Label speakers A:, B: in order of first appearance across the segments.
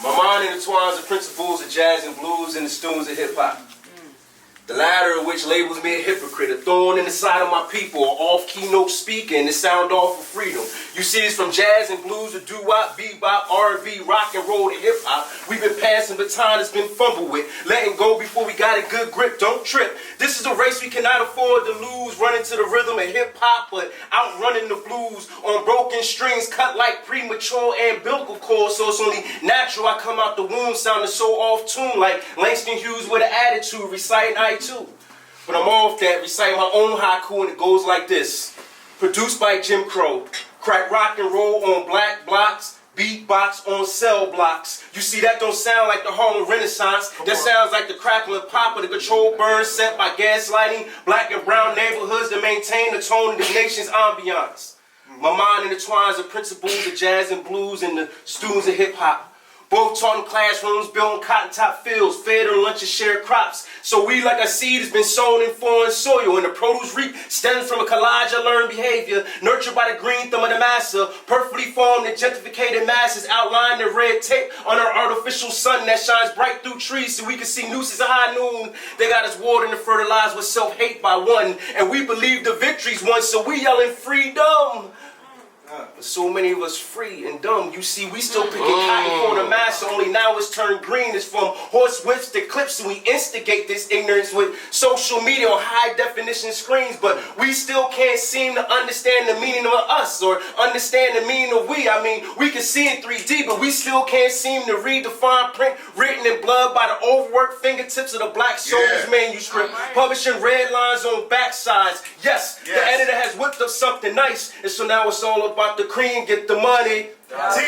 A: My mind intertwines the principles of jazz and blues and the tunes of hip-hop. The latter of which labels me a hypocrite, a thorn in the side of my people, an off-keynote speaker, and the sound off for freedom. You see this from jazz and blues to doo-wop, bebop, R&B, rock and roll to hip-hop. We've been passing baton that's been fumbled with, letting go before we got a good grip. Don't trip. This is a race we cannot afford to lose, running to the rhythm of hip-hop, but outrunning the blues on broken strings, cut like premature umbilical cords, so it's only natural I come out the womb sounding so off-tune, like Langston Hughes with an attitude, reciting too. But I'm off that, reciting my own haiku, and it goes like this. Produced by Jim Crow, crack rock and roll on black blocks, beatbox on cell blocks. You see, that don't sound like the Harlem Renaissance. That sounds like the crackling pop of the controlled burn set by gaslighting black and brown neighborhoods to maintain the tone of the nation's ambiance. My mind intertwines the principles of jazz and blues and the tunes of hip-hop. Both taught in classrooms, built in cotton-top fields, fed on lunch and shared crops. So we, like a seed, has been sown in foreign soil, and the produce reaped stems from a collage of learned behavior, nurtured by the green thumb of the massa, perfectly formed and gentrificated masses, outlined in red tape on our artificial sun that shines bright through trees so we can see nooses at high noon. They got us watered and fertilized with self-hate by one, and we believe the victory's won, so we yelling freedom. But so many of us free and dumb. You see, we still picking cotton for the massa, only now it's turned green. It's from horse whips to clips, and we instigate this ignorance with social media on high definition screens. But we still can't seem to understand the meaning of us or understand the meaning of we. I mean, we can see in 3D, but we still can't seem to read the fine print written in blood by the overworked fingertips of the black soldier's manuscript, publishing red lines on backsides. Yes, the editor has whipped up something nice, and so now it's all about the cream, get the money. See,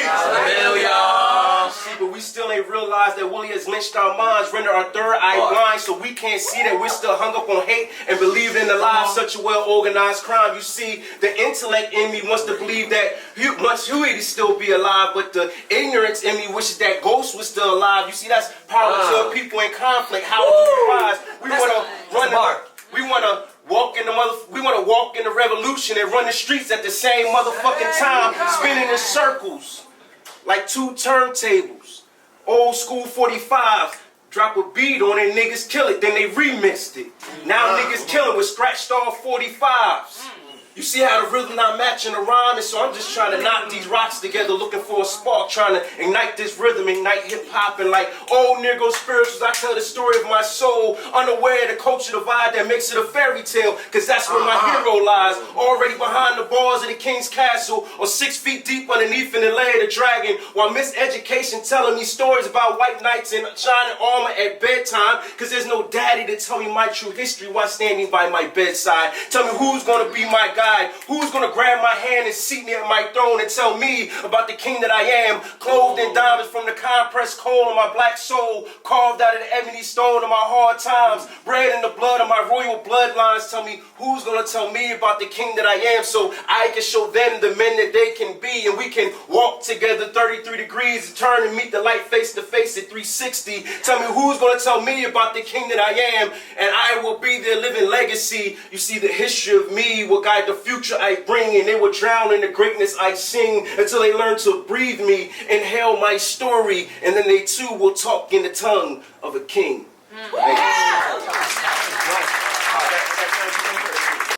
A: but we still ain't realized that Willie has lynched our minds, rendered our third eye blind, so we can't see that we're still hung up on hate and believe in the lie of such a well-organized crime. You see, the intellect in me wants to believe that Huey'd still be alive, but the ignorance in me wishes that Ghost was still alive. You see, that's power to people in conflict. How do we rise? We want to run we want to walk in the revolution and run the streets at the same motherfucking time, spinning in circles like two turntables. Old school 45s, drop a beat on it, niggas kill it, then they remixed it. Now niggas kill it with scratched off 45s. You see how the rhythm not matching the rhyme, and so I'm just trying to knock these rocks together, looking for a spark, trying to ignite this rhythm, ignite hip-hop, and like old Negro spirituals, I tell the story of my soul, unaware of the culture divide that makes it a fairy tale, cause that's where my hero lies, already behind the bars of the king's castle, or 6 feet deep underneath in the lair of the dragon, while miseducation telling me stories about white knights in shining armor at bedtime, cause there's no daddy to tell me my true history while standing by my bedside. Tell me who's gonna be my guide. Who's gonna grab my hand and seat me at my throne and tell me about the king that I am, clothed in diamonds from the compressed coal of my black soul, carved out of the ebony stone of my hard times, bred in the blood of my royal bloodlines. Tell me who's gonna tell me about the king that I am, so I can show them the men that they can be, and we can walk together 33 degrees and turn and meet the light face to face at 360. Tell me who's gonna tell me about the king that I am, and I will be their living legacy. You see, the history of me will guide the future I bring, and they will drown in the greatness I sing until they learn to breathe me, inhale my story, and then they too will talk in the tongue of a king. Thank you.